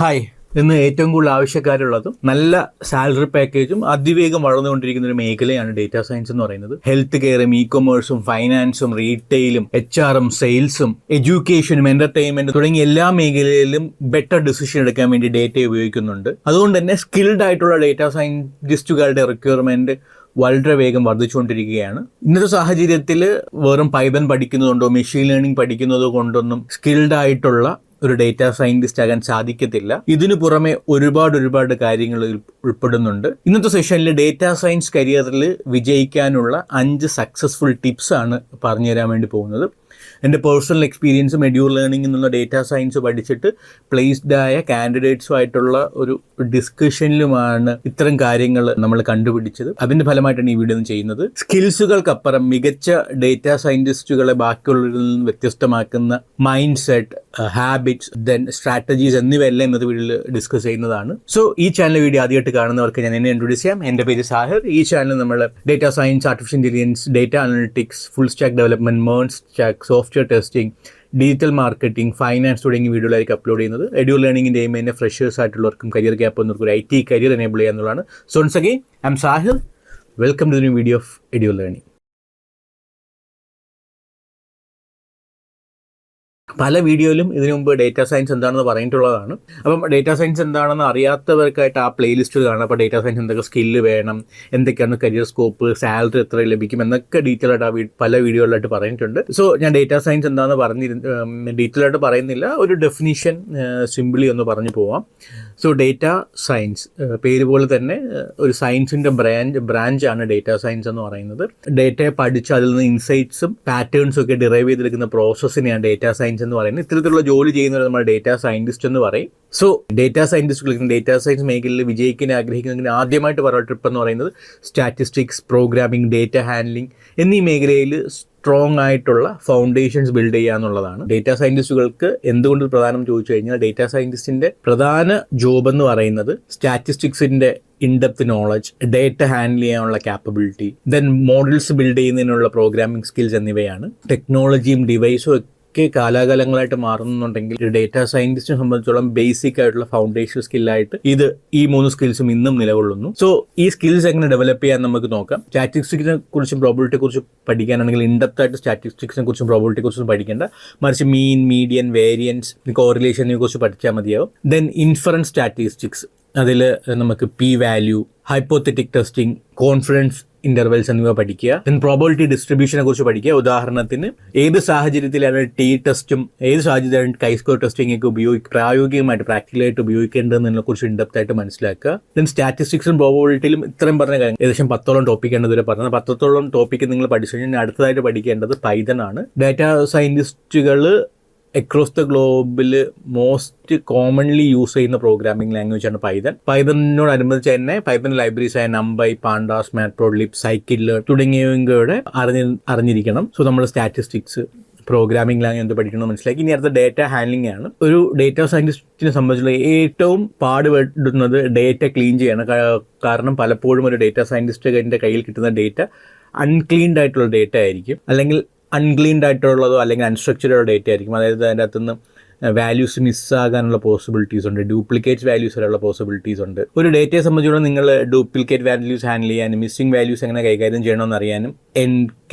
Hi, ഇന്ന് ഏറ്റവും കൂടുതൽ ആവശ്യക്കാരുള്ളതും നല്ല സാലറി പാക്കേജും അതിവേഗം വളർന്നുകൊണ്ടിരിക്കുന്ന ഒരു മേഖലയാണ് ഡേറ്റാ സയൻസ് എന്ന് പറയുന്നത്. ഹെൽത്ത് കെയറും ഇ കൊമേഴ്സും ഫൈനാൻസും റീറ്റെയിലും HR-ഉം സെയിൽസും എഡ്യൂക്കേഷനും എന്റർടൈൻമെന്റും തുടങ്ങിയ എല്ലാ മേഖലയിലും ബെറ്റർ ഡിസിഷൻ എടുക്കാൻ വേണ്ടി ഡേറ്റ ഉപയോഗിക്കുന്നുണ്ട്. അതുകൊണ്ട് തന്നെ സ്കിൽഡ് ആയിട്ടുള്ള ഡേറ്റാ സയന്റിസ്റ്റുകളുടെ റിക്വയർമെന്റ് വളരെ വേഗം വർദ്ധിച്ചുകൊണ്ടിരിക്കുകയാണ്. ഇന്നത്തെ സാഹചര്യത്തിൽ വെറും പൈതൺ പഠിക്കുന്നതുകൊണ്ടോ മെഷീൻ ലേണിംഗ് പഠിക്കുന്നത് കൊണ്ടൊന്നും സ്കിൽഡ് ആയിട്ടുള്ള ഒരു ഡേറ്റാ സയന്റിസ്റ്റ് ആകാൻ സാധിക്കത്തില്ല. ഇതിനു പുറമെ ഒരുപാട് കാര്യങ്ങൾ ഉൾപ്പെടുന്നുണ്ട്. ഇന്നത്തെ സെഷനിൽ ഡേറ്റാ സയൻസ് കരിയറിൽ വിജയിക്കാനുള്ള 5 സക്സസ്ഫുൾ ടിപ്സ് ആണ് പറഞ്ഞു തരാൻ വേണ്ടി പോകുന്നത്. എൻ്റെ പേഴ്സണൽ എക്സ്പീരിയൻസും എഡ്യൂർ ലേണിംഗ് എന്നുള്ള ഡേറ്റാ സയൻസ് പഠിച്ചിട്ട് പ്ലേസ്ഡ് ആയ കാൻഡിഡേറ്റ്സുമായിട്ടുള്ള ഒരു ഡിസ്കഷനിലുമാണ് ഇത്തരം കാര്യങ്ങൾ നമ്മൾ കണ്ടുപിടിച്ചത്. അതിൻ്റെ ഫലമായിട്ടാണ് ഈ വീഡിയോ ചെയ്യുന്നത്. സ്കിൽസുകൾക്കപ്പുറം മികച്ച ഡേറ്റാ സയന്റിസ്റ്റുകളെ ബാക്കിയുള്ളവരിൽ നിന്ന് വ്യത്യസ്തമാക്കുന്ന mindset, habits, then strategies എന്നിവയെല്ലാം ഇന്നത്തെ വീഡിയോയിൽ ഡിസ്കസ് ചെയ്യുന്നതാണ്. സോ ഈ ചാനൽ വീഡിയോ ആദ്യമായിട്ട് കാണുന്നവർക്ക് ഞാൻ എന്നെ ഇൻട്രൊഡ്യൂസ് ചെയ്യാം. എൻ്റെ പേര് സാഹിർ. ഈ ചാനൽ നമ്മൾ data science, artificial intelligence, data analytics, full stack development, മേൺ stack, software testing, digital marketing, finance തുടങ്ങിയ വീഡിയോയിലേക്ക് അപ്ലോഡ് ചെയ്യുന്നത്. എഡ്യൂർ ലേണിംഗിൻ്റെ എയിം തന്നെ ഫ്രഷേഴ്സ് ആയിട്ടുള്ളവർക്കും കരിയർ ഗ്യാപ്പ് എന്നവർക്കും ഒരു IT കരിയർ എനേബിൾ ചെയ്യുക എന്നുള്ളതാണ്. So once again I'm Sahir. Welcome to the new video of Edure learning. പല വീഡിയോയിലും ഇതിനു മുമ്പ് ഡേറ്റാ സയൻസ് എന്താണെന്ന് പറഞ്ഞിട്ടുള്ളതാണ്. അപ്പം ഡേറ്റാ സയൻസ് എന്താണെന്ന് അറിയാത്തവർക്കായിട്ട് ആ പ്ലേലിസ്റ്റ് കാണാം. അപ്പോൾ ഡേറ്റാ സയൻസ് എന്തൊക്കെ സ്കില്ല് വേണം, എന്തൊക്കെയാണ് കരിയർ സ്കോപ്പ്, സാലറി എത്ര ലഭിക്കും എന്നൊക്കെ ഡീറ്റെയിൽ ആയിട്ട് പല വീഡിയോകളിലായിട്ട് പറഞ്ഞിട്ടുണ്ട്. സോ ഞാൻ ഡേറ്റാ സയൻസ് എന്താണെന്ന് ഡീറ്റെയിൽ ആയിട്ട് പറയുന്നില്ല. ഒരു ഡെഫിനിഷൻ സിംപിളി ഒന്ന് പറഞ്ഞു പോവാം. സോ ഡേറ്റാ സയൻസ് പേര് പോലെ തന്നെ ഒരു സയൻസിൻ്റെ ബ്രാഞ്ചാണ് ഡേറ്റാ സയൻസ് എന്ന് പറയുന്നത്. ഡേറ്റയെ പഠിച്ച് അതിൽ നിന്ന് ഇൻസൈറ്റ്സും പാറ്റേൺസും ഒക്കെ ഡിറൈവ് ചെയ്തെടുക്കുന്ന പ്രോസസ്സിനെയാണ് ഡേറ്റാ സയൻസ് എന്ന് പറയുന്നത്. ഇത്തരത്തിലുള്ള ജോലി ചെയ്യുന്നവർ നമ്മൾ ഡേറ്റാ സയന്റിസ്റ്റ് എന്ന് പറയും. സോ ഡേറ്റാ സയന്റിസ്റ്റുകൾ ഡേറ്റാ സയൻസ് മേഖലയിൽ വിജയിക്കാൻ ആഗ്രഹിക്കുന്നതിന് ആദ്യമായിട്ട് പറയുന്ന ട്രിപ്പ് എന്ന് പറയുന്നത് സ്റ്റാറ്റിസ്റ്റിക്സ്, പ്രോഗ്രാമിംഗ്, ഡേറ്റ ഹാൻഡ്ലിംഗ് എന്നീ മേഖലയിൽ സ്ട്രോങ് ആയിട്ടുള്ള ഫൗണ്ടേഷൻസ് ബിൽഡ് ചെയ്യുക എന്നുള്ളതാണ്. ഡേറ്റാ സയന്റിസ്റ്റുകൾക്ക് എന്തുകൊണ്ട് പ്രധാനം ചോദിച്ചു കഴിഞ്ഞാൽ ഡേറ്റാ സയന്റിസ്റ്റിന്റെ പ്രധാന ജോബ് എന്ന് പറയുന്നത് സ്റ്റാറ്റിസ്റ്റിക്സിന്റെ ഇൻഡെപ്ത് നോളജ്, ഡേറ്റ ഹാൻഡിൽ ചെയ്യാനുള്ള കാപ്പബിലിറ്റി, ദെൻ മോഡൽസ് ബിൽഡ് ചെയ്യുന്നതിനുള്ള പ്രോഗ്രാമിംഗ് സ്കിൽസ് എന്നിവയാണ്. ടെക്നോളജിയും ഡിവൈസും ഒക്കെ കാലാകാലങ്ങളായിട്ട് മാറുന്നുണ്ടെങ്കിൽ ഡേറ്റാ സയന്റിസ്റ്റിനെ സംബന്ധിച്ചോളം ബേസിക് ആയിട്ടുള്ള ഫൗണ്ടേഷൻ സ്കില്ലായിട്ട് ഈ 3 സ്കിൽസും ഇന്നും നിലകൊള്ളുന്നു. സോ ഈ സ്കിൽസ് എങ്ങനെ ഡെവലപ്പ് ചെയ്യാൻ നമുക്ക് നോക്കാം. സ്റ്റാറ്റിസ്റ്റിക്സിനെ കുറിച്ചും പ്രോബിലിറ്റിയെ കുറിച്ചും പഠിക്കാനാണെങ്കിൽ ഇൻഡെപ്ത് ആയിട്ട് സ്റ്റാറ്റിസ്റ്റിക്സിനെ കുറിച്ചും പ്രോബിലിറ്റിയെ കുറിച്ചും പഠിക്കേണ്ട, മറിച്ച് മീൻ, മീഡിയൻ, വേരിയൻസ്, കോറിലേഷനെ കുറിച്ച് പഠിച്ചാൽ മതിയാവും. ദെൻ ഇൻഫറൻസ് സ്റ്റാറ്റിസ്റ്റിക്സ്, അതിൽ നമുക്ക് P value, hypothetic testing, confidence intervals എന്നിവ പഠിക്കുക. ദെൻ പ്രോബിലിറ്റി ഡിസ്ട്രിബ്യൂഷനെ കുറിച്ച് പഠിക്കുക. ഉദാഹരണത്തിന് ഏത് സാഹചര്യത്തിലാണ് T ടെസ്റ്റും ഏത് സാഹചര്യത്തിലാണ് Chi-square ടെസ്റ്റിംഗ് ഒക്കെ പ്രായോഗികമായിട്ട് പ്രാക്ടിക്കലായിട്ട് ഉപയോഗിക്കേണ്ടതിനെ കുറിച്ച് ഇൻഡെപ്ത് ആയിട്ട് മനസ്സിലാക്കുക. ദെൻ സ്റ്റാറ്റിസ്റ്റിക്സും പ്രോബിലിറ്റിയിലും ഇത്രയും പറഞ്ഞ കാര്യം ഏകദേശം 10ഓളം ടോപ്പിക്കാണ് ഇതുവരെ പറഞ്ഞത്. 10ഓളം ടോപ്പിക്ക് നിങ്ങൾ പഠിച്ചു കഴിഞ്ഞാൽ അടുത്തതായിട്ട് പഠിക്കേണ്ടത് പൈതൺ ആണ്. ഡാറ്റാ സയന്റിസ്റ്റുകൾ അക്രോസ് ദ ഗ്ലോബിൽ മോസ്റ്റ് കോമൺലി യൂസ് ചെയ്യുന്ന പ്രോഗ്രാമിംഗ് ലാംഗ്വേജ് ആണ് പൈതൺ. പൈതണിനോടനുബന്ധിച്ച് തന്നെ പൈതൺ ലൈബ്രറീസ് ആയ NumPy, Pandas, Matplotlib, Scikit-learn തുടങ്ങിയവയുടെ അറിഞ്ഞിരിക്കണം. സോ നമ്മൾ സ്റ്റാറ്റിസ്റ്റിക്സ്, പ്രോഗ്രാമിംഗ് ലാംഗ്വേജ് എന്ത് പഠിക്കണമെന്ന് മനസ്സിലാക്കി. ഇനി അടുത്ത ഡേറ്റ ഹാൻഡ്ലിംഗ് ആണ്. ഒരു ഡേറ്റാ സയന്റിസ്റ്റിനെ സംബന്ധിച്ചുള്ള ഏറ്റവും പാടുപെടുന്നത് ഡേറ്റ ക്ലീൻ ചെയ്യണം. കാരണം പലപ്പോഴും ഒരു ഡേറ്റാ സയന്റിസ്റ്റിന്റെ കയ്യിൽ കിട്ടുന്ന ഡേറ്റ അൺക്ലീൻഡ് ആയിട്ടുള്ള ഡേറ്റ ആയിരിക്കും, അല്ലെങ്കിൽ അൺക്ലീൻഡ് ആയിട്ടുള്ളതോ അല്ലെങ്കിൽ അൺസ്ട്രക്ചർഡോ ഡേറ്റ ആയിരിക്കും. അതായത് അതിൻ്റെ അകത്തുനിന്ന് വാല്യൂസ് മിസ്സാകാനുള്ള പോസിബിലിറ്റീസ് ഉണ്ട്, ഡ്യൂപ്ലിക്കേറ്റ് വാല്യൂസ് വരെയുള്ള പോസിബിലിറ്റീസ് ഉണ്ട്. ഒരു ഡേറ്റയെ സംബന്ധിച്ചിടത്തോളം നിങ്ങൾ ഡ്യൂപ്ലിക്കേറ്റ് വാല്യൂസ് ഹാൻഡിൽ ചെയ്യാനും മിസ്സിംഗ് വാല്യൂസ് എങ്ങനെ കൈകാര്യം ചെയ്യണമെന്ന് അറിയാനും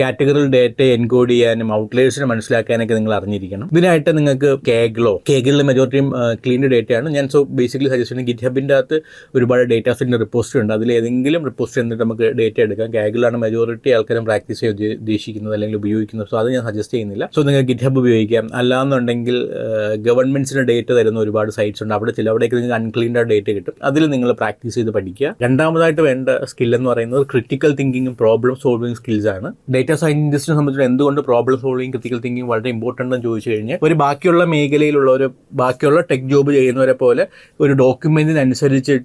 കാറ്റഗറിയിൽ ഡേറ്റ എൻകോഡ് ചെയ്യാനും ഔട്ട്ലയേഴ്സിനെ മനസ്സിലാക്കാനൊക്കെ നിങ്ങൾ അറിഞ്ഞിരിക്കണം. ഇതിനായിട്ട് നിങ്ങൾക്ക് കേഗിളിൽ മെജോറിറ്റിയും ക്ലീൻഡ് ഡേറ്റയാണ്. ഞാൻ ബേസിക്കലി സജസ്റ്റ് ചെയ്യുന്നത് ഗിറ്റ്ഹബിൻ്റെ അകത്ത് ഒരുപാട് ഡേറ്റാസിൻ്റെ റിപ്പോസിറ്ററി ഉണ്ട്. അതിൽ ഏതെങ്കിലും റിപ്പോസിറ്ററി എന്നിട്ട് നമുക്ക് ഡേറ്റ എടുക്കാം. കേഗിളാണ് മെജോറിറ്റി ആൾക്കാരും പ്രാക്ടീസ് ചെയ്യാൻ ഉദ്ദേശിക്കുന്നത് അല്ലെങ്കിൽ ഉപയോഗിക്കുന്നത്. സോ അത് ഞാൻ സജസ്റ്റ് ചെയ്യുന്നില്ല. സോ നിങ്ങൾക്ക് ഗിറ്റ്ഹബ് ഉപയോഗിക്കാം. അല്ലാന്നുണ്ടെങ്കിൽ ഗവൺമെന്റ്സിന് ഡേറ്റ തരുന്ന ഒരുപാട് സൈറ്റ്സ് ഉണ്ട്. അവിടേക്ക് നിങ്ങൾക്ക് അൺക്ലീൻഡ് ഡേറ്റ കിട്ടും. അതിൽ നിങ്ങൾ പ്രാക്ടീസ് ചെയ്ത് പഠിക്കുക. രണ്ടാമതായിട്ട് വേണ്ട സ്കിൽ എന്ന് പറയുന്നത് ക്രിട്ടിക്കൽ തിങ്കിങ്ങും പ്രോബ്ലം സോൾവിംഗ് സ്കിൽസ് ആണ്. ഡേറ്റാ സയന്റിസ്റ്റിനെ സംബന്ധിച്ച് എന്തുകൊണ്ട് പ്രോബ്ലം സോൾവിംഗ്, ക്രിട്ടിക്കൽ തിങ്കിങ് വളരെ ഇമ്പോർട്ടൻ്റ് എന്ന് ചോദിച്ചു കഴിഞ്ഞാൽ ഒരു ബാക്കിയുള്ള മേഖലയിലുള്ള ബാക്കിയുള്ള ടെക് ജോബ് ചെയ്യുന്നവരെ പോലെ ഒരു ഡോക്യുമെന്റിനനുസരിച്ച്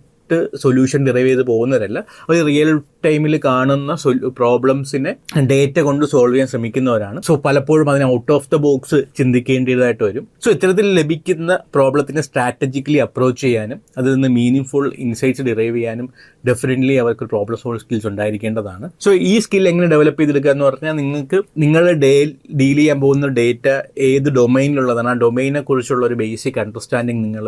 സൊല്യൂഷൻ ഡിറൈവ് ചെയ്ത് പോകുന്നവരല്ല. അവർ റിയൽ ടൈമിൽ കാണുന്ന പ്രോബ്ലംസിനെ ഡേറ്റ കൊണ്ട് സോൾവ് ചെയ്യാൻ ശ്രമിക്കുന്നവരാണ്. സോ പലപ്പോഴും അതിനെ ഔട്ട് ഓഫ് ദ ബോക്സ് ചിന്തിക്കേണ്ടതായിട്ട് വരും. സോ ഇത്തരത്തിൽ ലഭിക്കുന്ന പ്രോബ്ലത്തിനെ സ്ട്രാറ്റജിക്കലി അപ്രോച്ച് ചെയ്യാനും അതിൽ നിന്ന് മീനിങ് ഫുൾ ഇൻസൈറ്റ്സ് ഡിറൈവ് ചെയ്യാനും ഡെഫിനറ്റ്ലി അവർക്ക് പ്രോബ്ലം സോൾവ് സ്കിൽസ് ഉണ്ടായിരിക്കേണ്ടതാണ്. സോ ഈ സ്കിൽ എങ്ങനെ ഡെവലപ്പ് ചെയ്തെടുക്കുക എന്ന് പറഞ്ഞാൽ നിങ്ങൾക്ക് നിങ്ങളുടെ ഡീൽ ചെയ്യാൻ പോകുന്ന ഡേറ്റ ഏത് ഡൊമൈനിലുള്ളതാണ്, ആ ഡൊമൈനെ കുറിച്ചുള്ള ഒരു ബേസിക് അണ്ടർസ്റ്റാൻഡിങ് നിങ്ങൾ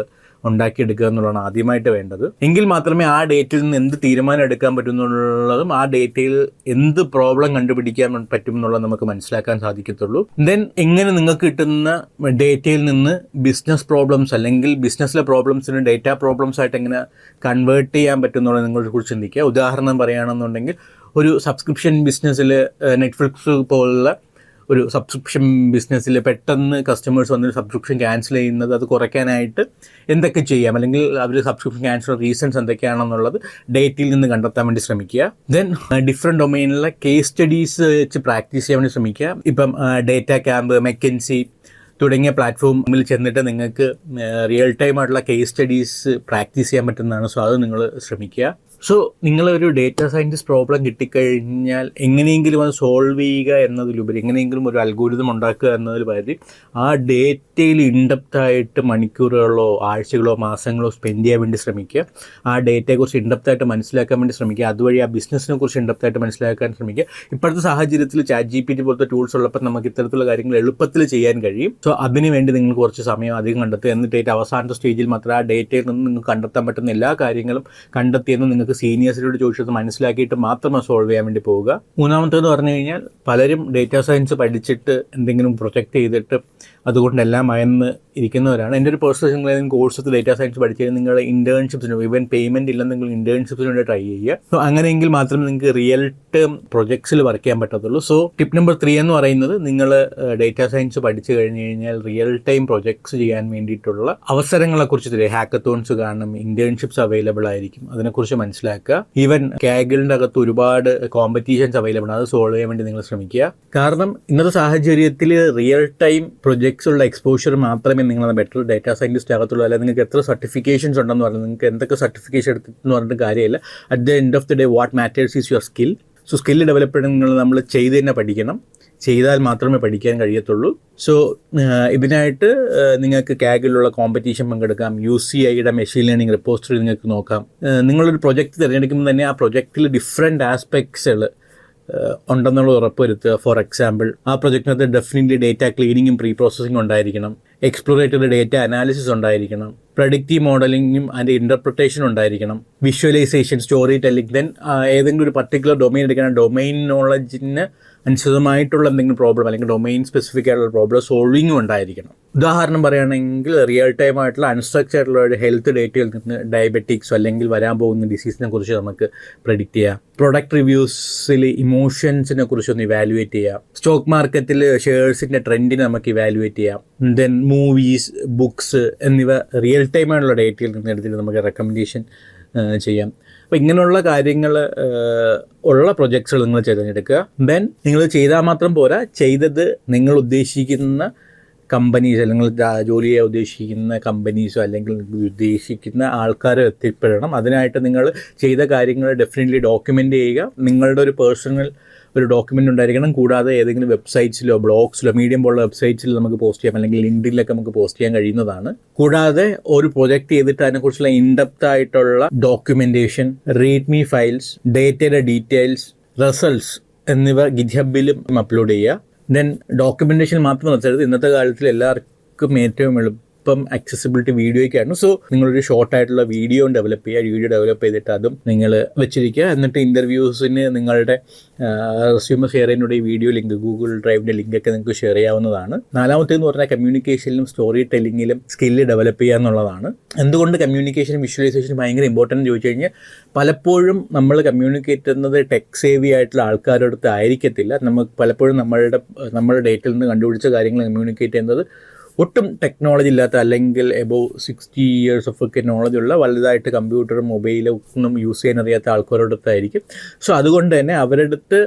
ഉണ്ടാക്കിയെടുക്കുക എന്നുള്ളതാണ് ആദ്യമായിട്ട് വേണ്ടത്. എങ്കിൽ മാത്രമേ ആ ഡേറ്റയിൽ നിന്ന് എന്ത് തീരുമാനം എടുക്കാൻ പറ്റുന്നുള്ളതും ആ ഡേറ്റയിൽ എന്ത് പ്രോബ്ലം കണ്ടുപിടിക്കാൻ പറ്റും എന്നുള്ളത് നമുക്ക് മനസ്സിലാക്കാൻ സാധിക്കത്തുള്ളൂ. ദെൻ എങ്ങനെ നിങ്ങൾക്ക് കിട്ടുന്ന ഡേറ്റയിൽ നിന്ന് ബിസിനസ് പ്രോബ്ലംസ് അല്ലെങ്കിൽ ബിസിനസ്സിലെ പ്രോബ്ലംസിന് ഡേറ്റ പ്രോബ്ലംസ് ആയിട്ട് എങ്ങനെ കൺവേർട്ട് ചെയ്യാൻ പറ്റും എന്നുള്ളത് നിങ്ങളെക്കുറിച്ച് ചിന്തിക്കുക. ഉദാഹരണം പറയുകയാണെന്നുണ്ടെങ്കിൽ ഒരു സബ്സ്ക്രിപ്ഷൻ ബിസിനസ്സിൽ നെറ്റ്ഫ്ലിക്സ് പോലുള്ള ഒരു സബ്സ്ക്രിപ്ഷൻ ബിസിനസ്സിൽ പെട്ടെന്ന് കസ്റ്റമേഴ്സ് വന്നൊരു സബ്സ്ക്രിപ്ഷൻ ക്യാൻസൽ ചെയ്യുന്നത് അത് കുറയ്ക്കാനായിട്ട് എന്തൊക്കെ ചെയ്യാം, അല്ലെങ്കിൽ അവർ സബ്സ്ക്രിപ്ഷൻ ക്യാൻസൽ റീസൺസ് എന്തൊക്കെയാണെന്നുള്ളത് ഡേറ്റയിൽ നിന്ന് കണ്ടെത്താൻ വേണ്ടി ശ്രമിക്കുക. ദെൻ ഡിഫറെൻറ്റ് ഡൊമൈനിലെ കേസ് സ്റ്റഡീസ് വെച്ച് പ്രാക്ടീസ് ചെയ്യാൻ വേണ്ടി ശ്രമിക്കുക. ഇപ്പം ഡേറ്റ ക്യാമ്പ്, മെക്കൻസി തുടങ്ങിയ പ്ലാറ്റ്ഫോമിൽ ചെന്നിട്ട് നിങ്ങൾക്ക് റിയൽ ടൈം ആയിട്ടുള്ള കേസ് സ്റ്റഡീസ് പ്രാക്ടീസ് ചെയ്യാൻ പറ്റുന്നതാണ്. സോ അത് നിങ്ങൾ ശ്രമിക്കുക. സോ നിങ്ങളൊരു ഡേറ്റ സയൻറ്റിസ്റ്റ് പ്രോബ്ലം കിട്ടിക്കഴിഞ്ഞാൽ എങ്ങനെയെങ്കിലും അത് സോൾവ് ചെയ്യുക എന്നതിലുപരി, എങ്ങനെയെങ്കിലും ഒരു അൽഗോരിതം ഉണ്ടാക്കുക എന്നതിലുപരി ആ ഡേറ്റയിൽ ഇൻഡെപ്തായിട്ട് മണിക്കൂറുകളോ ആഴ്ചകളോ മാസങ്ങളോ സ്പെൻഡ് ചെയ്യാൻ വേണ്ടി ശ്രമിക്കുക. ആ ഡേറ്റയെക്കുറിച്ച് ഇൻഡെപ്തായിട്ട് മനസ്സിലാക്കാൻ വേണ്ടി ശ്രമിക്കുക. അതുവഴി ആ ബിസിനസ്സിനെ കുറിച്ച് ഇൻഡെപ്തായിട്ട് മനസ്സിലാക്കാൻ ശ്രമിക്കുക. ഇപ്പോഴത്തെ സാഹചര്യത്തിൽ ChatGPT പോലത്തെ ടൂൾസ് ഉള്ളപ്പോൾ നമുക്ക് ഇത്തരത്തിലുള്ള കാര്യങ്ങൾ എളുപ്പത്തിൽ ചെയ്യാൻ കഴിയും. സോ അതിനുവേണ്ടി നിങ്ങൾ കുറച്ച് സമയം അധികം കണ്ടെത്തുക. എന്നിട്ട് അവസാനത്തെ സ്റ്റേജിൽ മാത്രം ആ ഡേറ്റയിൽ നിന്ന് നിങ്ങൾക്ക് കണ്ടെത്താൻ പറ്റുന്ന എല്ലാ കാര്യങ്ങളും കണ്ടെത്തിയെന്ന് നിങ്ങൾക്ക് സീനിയേഴ്സിനോട് ചോദിച്ചത് മനസ്സിലാക്കിയിട്ട് മാത്രം സോൾവ് ചെയ്യാൻ വേണ്ടി പോവുക. മൂന്നാമത്തേന്ന് പറഞ്ഞു കഴിഞ്ഞാൽ പലരും ഡേറ്റ സയൻസ് പഠിച്ചിട്ട് എന്തെങ്കിലും പ്രൊജക്റ്റ് ചെയ്തിട്ട് അതുകൊണ്ടെല്ലാം മയന്ന് ഇരിക്കുന്നവരാണ്. എൻ്റെ ഒരു പേഴ്സണൽ കോഴ്സ് ഡേറ്റ സയൻസ് പഠിച്ചു കഴിഞ്ഞാൽ നിങ്ങൾ ഇൻറ്റേൺഷിപ്സിന് ഈവൻ പേയ്മെൻറ്റ് ഇല്ലെന്നെങ്കിൽ ഇൻറ്റേൺഷിപ്സിന് വേണ്ടി ട്രൈ ചെയ്യുക. സോ അങ്ങനെയെങ്കിൽ മാത്രമേ നിങ്ങൾക്ക് റിയൽ ടേം പ്രൊജക്ട്സിൽ വർക്ക് ചെയ്യാൻ പറ്റത്തുള്ളൂ. സോ ടിപ്പ് നമ്പർ 3 എന്ന് പറയുന്നത്, നിങ്ങൾ ഡേറ്റ സയൻസ് പഠിച്ചു കഴിഞ്ഞ് കഴിഞ്ഞാൽ റിയൽ ടൈം പ്രൊജക്ട്സ് ചെയ്യാൻ വേണ്ടിയിട്ടുള്ള അവസരങ്ങളെക്കുറിച്ച് തരും. ഹാക്കത്തോൺസ് കാണും, ഇൻറ്റേൺഷിപ്സ് അവൈലബിൾ ആയിരിക്കും, അതിനെക്കുറിച്ച് മനസ്സിലാക്കുക. ഈവൻ കാഗിളിൻ്റെ അകത്ത് ഒരുപാട് കോമ്പറ്റീഷൻസ് അവൈലബിൾ ആണ്, അത് സോൾവ് ചെയ്യാൻ വേണ്ടി നിങ്ങൾ ശ്രമിക്കുക. കാരണം ഇന്നത്തെ സാഹചര്യത്തിൽ റിയൽ ടൈം പ്രൊജക്ട്സ് ഉള്ള എക്സ്പോഷർ മാത്രമേ നിങ്ങളത് ബെറ്റർ ഡേറ്റ സയൻറ്റിസ്റ്റ് ആകത്തുള്ളൂ. അല്ലെങ്കിൽ നിങ്ങൾക്ക് എത്ര സർട്ടിഫിക്കേഷൻസ് ഉണ്ടെന്ന് പറഞ്ഞാൽ, നിങ്ങൾക്ക് എന്തൊക്കെ സർട്ടിഫിക്കേഷൻ എടുത്തെന്ന് പറഞ്ഞിട്ട് കാര്യമില്ല. At the end of the day what matters is your skill. So skill develop ചെയ്യണമെങ്കിൽ നമ്മൾ ചെയ്ത് തന്നെ പഠിക്കണം. ചെയ്താൽ മാത്രമേ പഠിക്കാൻ കഴിയത്തുള്ളൂ. സോ ഇതിനായിട്ട് നിങ്ങൾക്ക് കാഗിലുള്ള കോമ്പറ്റീഷൻ പങ്കെടുക്കാം. UCIയുടെ മെഷീൻ ലേണിംഗ് റിപ്പോസിറ്ററി നിങ്ങൾക്ക് നോക്കാം. നിങ്ങളൊരു പ്രൊജക്റ്റ് തിരഞ്ഞെടുക്കുമ്പോൾ തന്നെ ആ പ്രൊജക്റ്റിൽ ഡിഫറെൻറ്റ് ആസ്പെക്ട്സുകൾ ഉണ്ടെന്നുള്ള ഉറപ്പുവരുത്തുക. ഫോർ എക്സാമ്പിൾ, ആ പ്രൊജക്റ്റിനകത്ത് ഡെഫിനറ്റ്ലി ഡേറ്റ ക്ലീനിങ്ങും പ്രീ പ്രോസസ്സിംഗ് ഉണ്ടായിരിക്കണം, എക്സ്പ്ലോറേറ്ററി ഡേറ്റ അനാലിസിസ് ഉണ്ടായിരിക്കണം, പ്രഡിക്റ്റീവ് മോഡലിങ്ങും അതിൻ്റെ ഇൻ്റർപ്രിട്ടേഷൻ ഉണ്ടായിരിക്കണം, വിഷ്വലൈസേഷൻ, സ്റ്റോറി ടെല്ലിംഗ്. ദെൻ ഏതെങ്കിലും ഒരു പർട്ടിക്കുലർ ഡൊമൈൻ എടുക്കണം, ഡൊമൈൻ നോളജിന് അനുസൃതമായിട്ടുള്ള എന്തെങ്കിലും പ്രോബ്ലം അല്ലെങ്കിൽ ഡൊമൈൻ സ്പെസിഫിക് ആയിട്ടുള്ള പ്രോബ്ലം സോൾവിങ്ങും ഉണ്ടായിരിക്കണം. ഉദാഹരണം പറയുകയാണെങ്കിൽ റിയൽ ടൈം ആയിട്ടുള്ള അൺസ്ട്രക്ചർഡ് ആയിട്ടുള്ള ഒരു ഹെൽത്ത് ഡേറ്റയിൽ നിന്ന് ഡയബറ്റിക്സോ അല്ലെങ്കിൽ വരാൻ പോകുന്ന ഡിസീസിനെ കുറിച്ച് നമുക്ക് പ്രെഡിക്റ്റ് ചെയ്യാം. പ്രൊഡക്റ്റ് റിവ്യൂസിൽ ഇമോഷൻസിനെ കുറിച്ചൊന്ന് ഇവാലുവേറ്റ് ചെയ്യാം. സ്റ്റോക്ക് മാർക്കറ്റിൽ ഷെയർസിൻ്റെ ട്രെൻഡിനെ നമുക്ക് ഇവാലുവേറ്റ് ചെയ്യാം. ദെൻ മൂവീസ്, ബുക്സ് എന്നിവ റിയൽ ടൈം ആയിട്ടുള്ള ഡേറ്റയിൽ നിന്ന് എടുത്തിട്ട് നമുക്ക് റെക്കമെൻഡേഷൻ ചെയ്യാം. അപ്പോൾ ഇങ്ങനെയുള്ള കാര്യങ്ങൾ ഉള്ള പ്രൊജക്ട്സുകൾ നിങ്ങൾ തിരഞ്ഞെടുക്കുക. ദെൻ നിങ്ങൾ ചെയ്താൽ മാത്രം പോരാ, ചെയ്തത് നിങ്ങൾ ഉദ്ദേശിക്കുന്ന കമ്പനീസ് അല്ലെങ്കിൽ ജോലി ചെയ്യാൻ ഉദ്ദേശിക്കുന്ന കമ്പനീസോ അല്ലെങ്കിൽ ഉദ്ദേശിക്കുന്ന ആൾക്കാരോ എത്തിപ്പെടണം. അതിനായിട്ട് നിങ്ങൾ ചെയ്ത കാര്യങ്ങൾ ഡെഫിനറ്റ്ലി ഡോക്യുമെൻ്റ് ചെയ്യുക. നിങ്ങളുടെ ഒരു പേഴ്സണൽ ഒരു ഡോക്യുമെൻ്റ് ഉണ്ടായിരിക്കണം. കൂടാതെ ഏതെങ്കിലും വെബ്സൈറ്റ്സിലോ ബ്ലോഗ്സിലോ മീഡിയം പോലുള്ള വെബ്സൈറ്റ്സിൽ നമുക്ക് പോസ്റ്റ് ചെയ്യാം, അല്ലെങ്കിൽ ലിങ്ക്ഡിനിലൊക്കെ നമുക്ക് പോസ്റ്റ് ചെയ്യാൻ കഴിയുന്നതാണ്. കൂടാതെ ഒരു പ്രൊജക്റ്റ് ചെയ്തിട്ട് അതിനെക്കുറിച്ചുള്ള ഇൻഡെപ്ത് ആയിട്ടുള്ള ഡോക്യുമെൻറ്റേഷൻ, റീഡ്മി ഫയൽസ്, ഡേറ്റയുടെ ഡീറ്റെയിൽസ്, റിസൾട്ട്സ് എന്നിവ ഗിറ്റ്ഹബിലും അപ്ലോഡ് ചെയ്യുക. ദെൻ ഡോക്യുമെൻറ്റേഷൻ മാത്രം വെച്ചത് ഇന്നത്തെ കാലത്തിൽ എല്ലാവർക്കും ഏറ്റവും എളുപ്പം അക്സസിബിലിറ്റി വീഡിയോയ്ക്കാണ്. സോ നിങ്ങളൊരു ഷോർട്ടായിട്ടുള്ള വീഡിയോ ഡെവലപ്പ് ചെയ്യുക. വീഡിയോ ഡെവലപ്പ് ചെയ്തിട്ട് അതും നിങ്ങൾ വെച്ചിരിക്കുക. എന്നിട്ട് ഇൻ്റർവ്യൂസിന് നിങ്ങളുടെ റെസ്യൂമ് ഷെയർ ചെയ്യുന്നതിലൂടെ ഈ വീഡിയോ ലിങ്ക്, ഗൂഗിൾ ഡ്രൈവിൻ്റെ ലിങ്കൊക്കെ നിങ്ങൾക്ക് ഷെയർ ചെയ്യാവുന്നതാണ്. നാലാമത്തേന്ന് പറഞ്ഞാൽ കമ്മ്യൂണിക്കേഷനിലും സ്റ്റോറി ടെല്ലിങ്ങിലും സ്കില്ല് ഡെവലപ്പ് ചെയ്യുക എന്നുള്ളതാണ്. എന്തുകൊണ്ട് കമ്മ്യൂണിക്കേഷനും വിഷ്വലൈസേഷനും ഭയങ്കര ഇമ്പോർട്ടൻ്റ് ചോദിച്ചു കഴിഞ്ഞാൽ, പലപ്പോഴും നമ്മൾ കമ്മ്യൂണിക്കേറ്റ് ചെയ്യുന്നത് ടെക് സേവി ആയിട്ടുള്ള ആൾക്കാരുടെ അടുത്ത് ആയിരിക്കത്തില്ല. നമുക്ക് പലപ്പോഴും നമ്മുടെ ഡേറ്റയിൽ നിന്ന് കണ്ടുപിടിച്ച കാര്യങ്ങൾ കമ്മ്യൂണിക്കേറ്റ് ചെയ്യുന്നത് ഒട്ടും ടെക്നോളജി ഇല്ലാത്ത അല്ലെങ്കിൽ എബോവ് 60 years ഒക്കെ നോളജുള്ള വലുതായിട്ട് കമ്പ്യൂട്ടറും മൊബൈലും ഒന്നും യൂസ് ചെയ്യാൻ അറിയാത്ത ആൾക്കാരുടെ അടുത്തായിരിക്കും. സോ അതുകൊണ്ട് തന്നെ അവരുടെ അടുത്ത്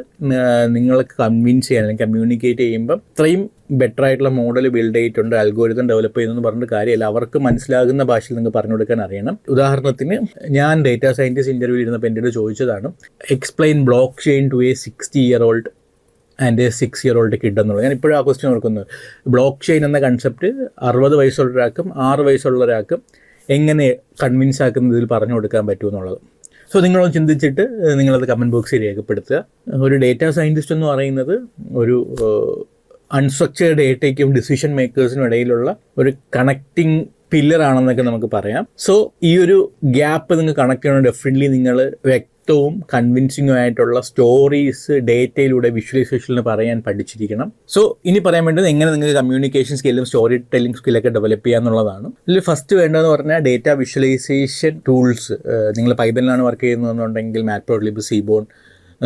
നിങ്ങൾക്ക് കൺവിൻസ് ചെയ്യാൻ അല്ലെങ്കിൽ കമ്മ്യൂണിക്കേറ്റ് ചെയ്യുമ്പം ഇത്രയും ബെറ്റർ ആയിട്ടുള്ള മോഡൽ ബിൽഡ് ചെയ്തിട്ടുണ്ട്, അൽഗോരിതം ഡെവലപ്പ് ചെയ്യുന്നതെന്ന് പറഞ്ഞിട്ട് കാര്യമില്ല. അവർക്ക് മനസ്സിലാകുന്ന ഭാഷയിൽ നിങ്ങൾക്ക് പറഞ്ഞു കൊടുക്കാൻ അറിയണം. ഉദാഹരണത്തിന് ഞാൻ ഡേറ്റ സയൻറ്റിസ്റ്റ് ഇൻ്റർവ്യൂ ഇരുന്നപ്പോൾ എൻ്റെ അടുത്ത് ചോദിച്ചതാണ്, explain blockchain to a 60-year-old and a 6-year-old kid എന്നുള്ളത്. ഞാൻ ഇപ്പോഴും ആ ക്വസ്റ്റ്യൻ ഓർക്കുന്നത്. ബ്ലോക്ക് ചെയിൻ എന്ന കൺസെപ്റ്റ് 60 വയസ്സുള്ള ഒരാൾക്കും 6 വയസ്സുള്ള ഒരാൾക്കും എങ്ങനെ കൺവിൻസ് ആക്കുന്നതിൽ പറഞ്ഞു കൊടുക്കാൻ പറ്റുമെന്നുള്ളത്. സോ നിങ്ങളൊന്ന് ചിന്തിച്ചിട്ട് നിങ്ങളത് കമൻറ്റ് ബോക്സിൽ രേഖപ്പെടുത്തുക. ഒരു ഡേറ്റ സയൻറ്റിസ്റ്റ് എന്ന് പറയുന്നത് ഒരു അൺസ്ട്രക്ചേർഡ് ഡേറ്റയ്ക്കും ഡിസിഷൻ മേക്കേഴ്സിനും ഇടയിലുള്ള ഒരു കണക്റ്റിംഗ് പില്ലറാണെന്നൊക്കെ നമുക്ക് പറയാം. സോ ഈ ഒരു ഗ്യാപ്പ് നിങ്ങൾ കണക്ട് ചെയ്യണം. ഡെഫിനറ്റ്ലി നിങ്ങൾ വ്യക്തവും കൺവിൻസിംഗും ആയിട്ടുള്ള സ്റ്റോറീസ് ഡേറ്റയിലൂടെ വിഷ്വലൈസേഷനിൽ പറയാൻ പഠിച്ചിരിക്കണം. സോ ഇനി പറയാൻ വേണ്ടത് എങ്ങനെ നിങ്ങൾക്ക് കമ്മ്യൂണിക്കേഷൻ സ്കില്ലും സ്റ്റോറി ടെല്ലിംഗ് സ്കില്ലൊക്കെ ഡെവലപ്പ് ചെയ്യുക എന്നുള്ളതാണ്. ഇതിൽ ഫസ്റ്റ് വേണ്ടതെന്ന് പറഞ്ഞാൽ ഡേറ്റ വിഷ്വലൈസേഷൻ ടൂൾസ്. നിങ്ങൾ പൈത്തണിലാണ് വർക്ക് ചെയ്യുന്നതെന്നുണ്ടെങ്കിൽ മാറ്റ്പ്ലോട്ലിബ്, സീബോൺ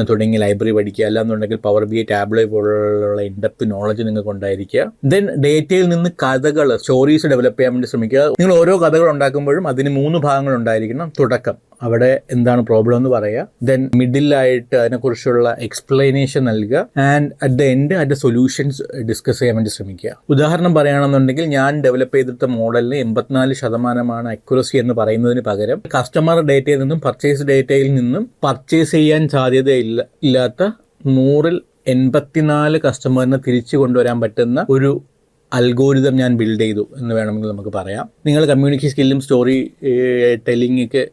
തുടങ്ങിയ ലൈബ്രറി പഠിക്കുക. അല്ലാന്നുണ്ടെങ്കിൽ പവർ ബി ഐ, ടാബ്ലോ പോലുള്ള ഇൻഡെപ്ത് നോളജ് നിങ്ങൾക്ക് ഉണ്ടായിരിക്കുക. ദെൻ ഡേറ്റയിൽ നിന്ന് കഥകൾ, സ്റ്റോറീസ് ഡെവലപ്പ് ചെയ്യാൻ വേണ്ടി ശ്രമിക്കുക. നിങ്ങൾ ഓരോ കഥകൾ ഉണ്ടാക്കുമ്പോഴും അതിന് 3 ഭാഗങ്ങൾ ഉണ്ടായിരിക്കണം. തുടക്കം, അവിടെ എന്താണ് പ്രോബ്ലം എന്ന് പറയുക. ദെൻ മിഡിലായിട്ട് അതിനെക്കുറിച്ചുള്ള എക്സ്പ്ലനേഷൻ നൽകുക. ആൻഡ് അറ്റ് ദ എൻഡ് അതിൻ്റെ സൊല്യൂഷൻസ് ഡിസ്കസ് ചെയ്യാൻ വേണ്ടി ശ്രമിക്കുക. ഉദാഹരണം പറയുകയാണെന്നുണ്ടെങ്കിൽ ഞാൻ ഡെവലപ്പ് ചെയ്തെടുത്ത മോഡലിന് 84% അക്യുറസി എന്ന് പറയുന്നതിന് പകരം കസ്റ്റമർ ഡേറ്റയിൽ നിന്നും പർച്ചേസ് ഡേറ്റയിൽ നിന്നും പർച്ചേസ് ചെയ്യാൻ സാധ്യതയില്ലാത്ത 100-ൽ 84 കസ്റ്റമറിനെ തിരിച്ചു കൊണ്ടുവരാൻ പറ്റുന്ന ഒരു അൽഗോരിതം ഞാൻ ബിൽഡ് ചെയ്തു എന്ന് വേണമെങ്കിൽ നമുക്ക് പറയാം. നിങ്ങൾ കമ്മ്യൂണിക്കേഷൻ സ്കില്ലും സ്റ്റോറി ടെല്ലിംഗൊക്കെ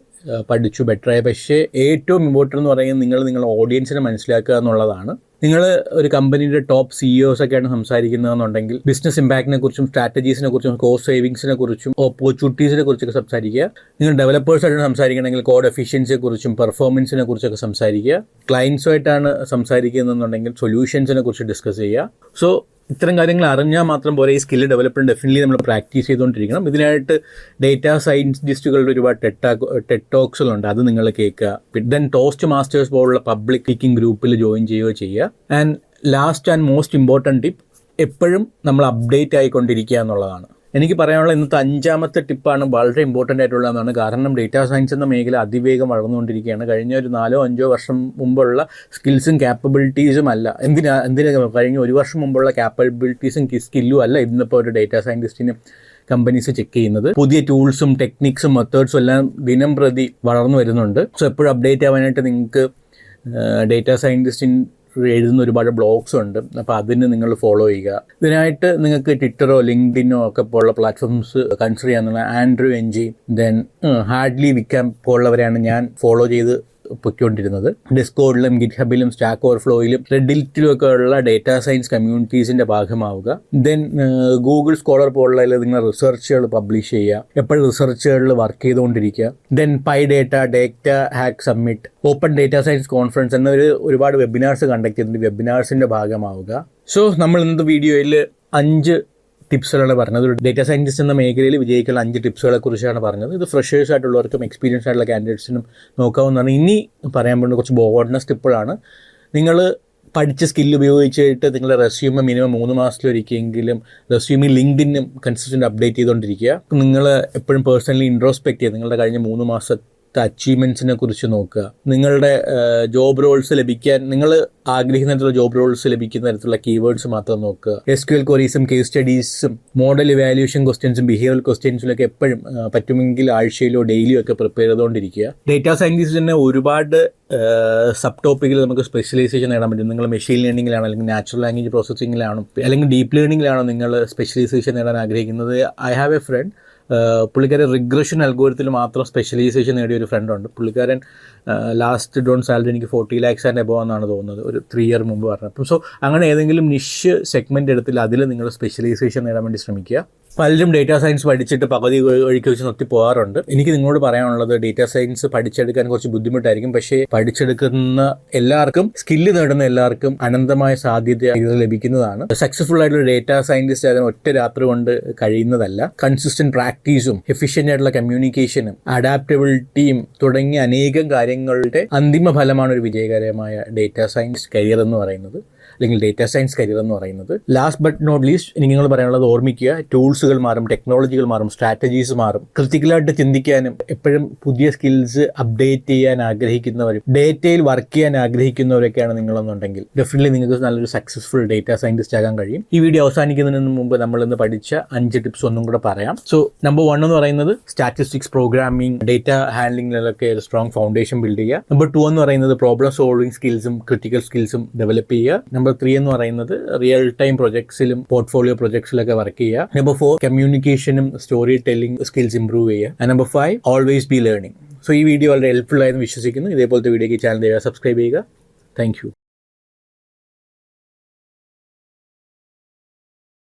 പഠിച്ചു, ബെറ്ററായി. പക്ഷേ ഏറ്റവും ഇമ്പോർട്ടൻ്റ് എന്ന് പറയുന്നത് നിങ്ങളുടെ ഓഡിയൻസിനെ മനസ്സിലാക്കുക എന്നുള്ളതാണ്. നിങ്ങൾ ഒരു കമ്പനിയുടെ ടോപ്പ് CEOs ഒക്കെയാണ് സംസാരിക്കുന്നതെന്നുണ്ടെങ്കിൽ ബിസിനസ് ഇമ്പാക്റ്റിനെ കുറിച്ചും സ്ട്രാറ്റജീസിനെ കുറിച്ചും കോസ്റ്റ് സേവിങ്സിനെ കുറിച്ചും ഓപ്പർച്യൂണിറ്റീസിനെ കുറിച്ചൊക്കെ സംസാരിക്കുക. നിങ്ങൾ ഡെവലപ്പേഴ്സായിട്ടാണ് സംസാരിക്കണമെങ്കിൽ കോഡ് എഫിഷ്യൻസിയെ കുറിച്ചും പെർഫോമൻസിനെ കുറിച്ചൊക്കെ സംസാരിക്കുക. ക്ലയൻസുമായിട്ടാണ് സംസാരിക്കുന്നതെന്നുണ്ടെങ്കിൽ സൊല്യൂഷൻസിനെ കുറിച്ച് ഡിസ്കസ് ചെയ്യുക. സോ ഇത്തരം കാര്യങ്ങൾ അറിഞ്ഞാൽ മാത്രം പോലെ ഈ സ്കില്ല് ഡെവലപ്മെൻറ്റ് ഡെഫിനറ്റ്ലി നമ്മൾ പ്രാക്ടീസ് ചെയ്തുകൊണ്ടിരിക്കണം. ഇതിനായിട്ട് ഡേറ്റ സയൻറ്റിസ്റ്റുകളുടെ ഒരുപാട് ടെഡ് ടോക്സുകളുണ്ട്, അത് നിങ്ങൾ കേൾക്കുക. ദെൻ ടോസ്റ്റ് മാസ്റ്റേഴ്സ് പോലുള്ള പബ്ലിക് സ്പീക്കിംഗ് ഗ്രൂപ്പിൽ ജോയിൻ ചെയ്യുക. And last and most important tip, എപ്പോഴും നമ്മൾ അപ്ഡേറ്റ് ആയിക്കൊണ്ടിരിക്കുക എന്നുള്ളതാണ്. എനിക്ക് പറയാനുള്ള ഇന്നത്തെ 5ാമത്തെ ടിപ്പാണ് വളരെ ഇമ്പോർട്ടൻ്റ് ആയിട്ടുള്ളതെന്നാണ്. കാരണം ഡേറ്റാ സയൻസ് എന്ന മേഖല അതിവേഗം വളർന്നുകൊണ്ടിരിക്കുകയാണ്. കഴിഞ്ഞ ഒരു 4-5 വർഷം മുമ്പുള്ള സ്കിൽസും ക്യാപ്പബിലിറ്റീസും അല്ല, എന്തിനാ കഴിഞ്ഞ 1 വർഷം മുമ്പുള്ള ക്യാപ്പബിലിറ്റീസും സ്കില്ലും അല്ല ഇന്നിപ്പോൾ ഒരു ഡേറ്റാ സയൻറ്റിസ്റ്റിന് കമ്പനീസ് ചെക്ക് ചെയ്യുന്നത്. പുതിയ ടൂൾസും ടെക്നിക്സും മെത്തേഡ്സും എല്ലാം ദിനം പ്രതി വളർന്നു വരുന്നുണ്ട്. സോ എപ്പോഴും അപ്ഡേറ്റ് ആവാനായിട്ട് നിങ്ങൾക്ക് ഡേറ്റാ സയൻറ്റിസ്റ്റിന് എഴുതുന്ന ഒരുപാട് ബ്ലോഗ്സ് ഉണ്ട്. അപ്പോൾ അതിന് നിങ്ങൾ ഫോളോ ചെയ്യുക. ഇതിനായിട്ട് നിങ്ങൾക്ക് ട്വിറ്ററോ ലിങ്ക്ഡിനോ ഒക്കെ പോലുള്ള പ്ലാറ്റ്ഫോംസ് കൺസിഡർ ചെയ്യാനുള്ള ആൻഡ്രൂ എൻജി, ദെൻ ഹാർഡ്ലി വിക്കാം പോലുള്ളവരെയാണ് ഞാൻ ഫോളോ ചെയ്ത് പൊയ്ക്കൊണ്ടിരുന്നത്. ഡിസ്കോഡിലും ഗിറ്റ്ഹബിലും സ്റ്റാക്ക് ഓവർഫ്ലോയിലും റെഡിറ്റിലും ഒക്കെ ഉള്ള ഡേറ്റാ സയൻസ് കമ്മ്യൂണിറ്റീസിൻ്റെ ഭാഗമാവുക. ദെൻ ഗൂഗിൾ സ്കോളർ പോലുള്ള നിങ്ങൾ റിസർച്ചുകൾ പബ്ലിഷ് ചെയ്യുക, എപ്പോഴും റിസർച്ചുകളിൽ വർക്ക് ചെയ്തുകൊണ്ടിരിക്കുക. Then PyData, data hack summit, open data science conference എന്ന ഒരുപാട് വെബിനാർസ് കണ്ടക്ട് ചെയ്തിട്ടുണ്ട്. വെബിനാർസിൻ്റെ ഭാഗമാവുക. സോ നമ്മൾ ഇന്നത്തെ വീഡിയോയിൽ 5 ടിപ്സുകളാണ് പറഞ്ഞത്. ഒരു ഡേറ്റാ സയൻറ്റിസ്റ്റ് എന്ന മേഖലയിൽ വിജയിക്കുന്ന 5 ടിപ്സുകളെ കുറിച്ചാണ് പറഞ്ഞത്. ഇത് ഫ്രഷേഴ്സ് ആയിട്ടുള്ളവർക്കും എക്സ്പീരിയൻസ് ആയിട്ടുള്ള കാൻഡിഡേറ്റ്സിനും നോക്കാവുന്നതാണ്. ഇനി പറയാൻ പോകുന്ന കുറച്ച് ബോർഡ്നെസ് ടിപ്പുകളാണ്. നിങ്ങൾ പഠിച്ച സ്കില്ല് ഉപയോഗിച്ചിട്ട് നിങ്ങളുടെ റെസ്യൂമ് മിനിമം 3 മാസത്തിലൊരിക്കലെങ്കിലും റെസ്യൂമിൽ ലിങ്ക്ഡിനും കൺസിസ്റ്റൻ്റ് അപ്ഡേറ്റ് ചെയ്തുകൊണ്ടിരിക്കുക. നിങ്ങൾ എപ്പോഴും പേഴ്സണലി ഇൻട്രോസ്പെക്ട് ചെയ്യുക. നിങ്ങളുടെ കഴിഞ്ഞ 3 മാസത്തെ അച്ചീവ്മെൻറ്റ്സിനെ കുറിച്ച് നോക്കുക. നിങ്ങളുടെ ജോബ് റോൾസ് ലഭിക്കാൻ നിങ്ങൾ ആഗ്രഹിക്കുന്ന തരത്തിലുള്ള ജോബ് റോൾസ് ലഭിക്കുന്ന തരത്തിലുള്ള കീവേഡ്സ് മാത്രം നോക്കുക. SQL ക്വറീസും കേസ് സ്റ്റഡീസും മോഡൽ ഇവാലുവേഷൻ ക്വസ്റ്റ്യൻസും ബിഹേവിയറൽ ക്വസ്റ്റ്യൻസിലൊക്കെ എപ്പോഴും പറ്റുമെങ്കിൽ ആഴ്ചയിലോ ഡെയിലിയോ ഒക്കെ പ്രിപ്പയർ ചെയ്തുകൊണ്ടിരിക്കുക. ഡേറ്റാ സയൻറ്റിസ്റ്റ് തന്നെ ഒരുപാട് സബ് ടോപ്പിക്കിൽ നമുക്ക് സ്പെഷ്യലൈസേഷൻ നേടാൻ പറ്റും. നിങ്ങൾ മെഷീൻ ലേണിംഗിലാണോ, അല്ലെങ്കിൽ നാച്ചുറൽ ലാംഗ്വേജ് പ്രോസസ്സിങ്ങിലാണോ, അല്ലെങ്കിൽ ഡീപ്പ് ലേണിംഗിലാണോ നിങ്ങൾ സ്പെഷ്യലൈസേഷൻ നേടാൻ ആഗ്രഹിക്കുന്നത്. ഐ ഹാവ് എ ഫ്രണ്ട്, പുള്ളിക്കാരൻ റിഗ്രഷൻ അൽഗോരിതത്തിൽ മാത്രം സ്പെഷ്യലൈസേഷൻ നേടിയ ഒരു ഫ്രണ്ടുണ്ട്. പുള്ളിക്കാരൻ ലാസ്റ്റ് ഡോൺ സാലറി എനിക്ക് 40 lakhs ആൻഡ് എബോവ് എന്നാണ് തോന്നുന്നത്, ഒരു 3 year മുമ്പ് പറഞ്ഞപ്പോൾ. സോ അങ്ങനെ ഏതെങ്കിലും നിഷ് സെഗ്മെൻറ്റ് എടുത്തിൽ അതിൽ നിങ്ങൾ സ്പെഷ്യലൈസേഷൻ നേടാൻ വേണ്ടി ശ്രമിക്കുക. പലരും ഡേറ്റാ സയൻസ് പഠിച്ചിട്ട് പകുതി വഴിക്ക് വെച്ച് നിർത്തി പോകാറുണ്ട്. എനിക്ക് നിങ്ങളോട് പറയാനുള്ളത്, ഡേറ്റാ സയൻസ് പഠിച്ചെടുക്കാൻ കുറച്ച് ബുദ്ധിമുട്ടായിരിക്കും. പക്ഷേ പഠിച്ചെടുക്കുന്ന എല്ലാവർക്കും, സ്കില്ല് നേടുന്ന എല്ലാവർക്കും അനന്തമായ സാധ്യത ലഭിക്കുന്നതാണ്. സക്സസ്ഫുൾ ആയിട്ടുള്ള ഡേറ്റാ സയൻറ്റിസ്റ്റ് ആകാൻ ഒറ്റ രാത്രി കൊണ്ട് കഴിയുന്നതല്ല. കൺസിസ്റ്റന്റ് പ്രാക്ടീസും എഫിഷ്യൻ്റ് ആയിട്ടുള്ള കമ്മ്യൂണിക്കേഷനും അഡാപ്റ്റബിലിറ്റിയും തുടങ്ങിയ അനേകം കാര്യങ്ങളുടെ അന്തിമ ഫലമാണ് ഒരു വിജയകരമായ ഡേറ്റാ സയൻസ് കരിയർ എന്ന് പറയുന്നത്, അല്ലെങ്കിൽ ഡേറ്റാ സയൻസ് കരിയർ എന്ന് പറയുന്നത്. ലാസ്റ്റ് ബട്ട് നോട്ട് ലീസ്റ്റ് എനിക്ക് നിങ്ങൾ പറയാനുള്ളത് ഓർമ്മിക്കുക, ടൂൾസുകൾ മാറും, ടെക്നോളജികൾ മാറും, സ്ട്രാറ്റജീസ് മാറും. ക്രിട്ടിക്കലായിട്ട് ചിന്തിക്കാനും എപ്പോഴും പുതിയ സ്കിൽസ് അപ്ഡേറ്റ് ചെയ്യാൻ ആഗ്രഹിക്കുന്നവരും ഡേറ്റയിൽ വർക്ക് ചെയ്യാൻ ആഗ്രഹിക്കുന്നവരൊക്കെയാണ് നിങ്ങളെന്നുണ്ടെങ്കിൽ ഡെഫിനറ്റ്ലി നിങ്ങൾക്ക് നല്ലൊരു സക്സസ്ഫുൾ ഡേറ്റാ സയൻറ്റിസ്റ്റ് ആകാൻ കഴിയും. ഈ വീഡിയോ അവസാനിക്കുന്നതിന് മുമ്പ് നമ്മളിന്ന് പഠിച്ച 5 ടിപ്സ് ഒന്നും കൂടെ പറയാം. സോ നമ്പർ 1 എന്ന് പറയുന്നത് സ്റ്റാറ്റിസ്റ്റിക്സ്, പ്രോഗ്രാമിംഗ്, ഡേറ്റ ഹാൻഡ്ലിങ്ങിലൊക്കെ ഒരു സ്ട്രോങ് ഫൗണ്ടേഷൻ ബിൽഡ് ചെയ്യുക. നമ്പർ 2 എന്ന് പറയുന്നത് പ്രോബ്ലം സോൾവിംഗ് സ്കിൽസും ക്രിട്ടിക്കൽ സ്കിൽസും ഡെവലപ്പ് ചെയ്യുക. നമ്പർ 3 എന്ന് പറയുന്നത് റിയൽ ടൈം പ്രൊജക്ട്സിലും പോർട്ട്ഫോളിയോ പ്രൊജക്ട്സിലൊക്കെ വർക്ക് ചെയ്യുക. നമ്പർ 4 കമ്മ്യൂണിക്കേഷനും സ്റ്റോറി ടെല്ലിംഗ് സ്കിൽസ് ഇംപ്രൂവ് ചെയ്യുക. Number 5 always be learning. So ഈ വീഡിയോ വളരെ ഹെൽപ്ഫുൾ ആയെന്ന് വിശ്വസിക്കുന്നു. ഇതേപോലത്തെ വീഡിയോയ്ക്ക് ചാനൽ സബ്സ്ക്രൈബ് ചെയ്യുക. Thank U.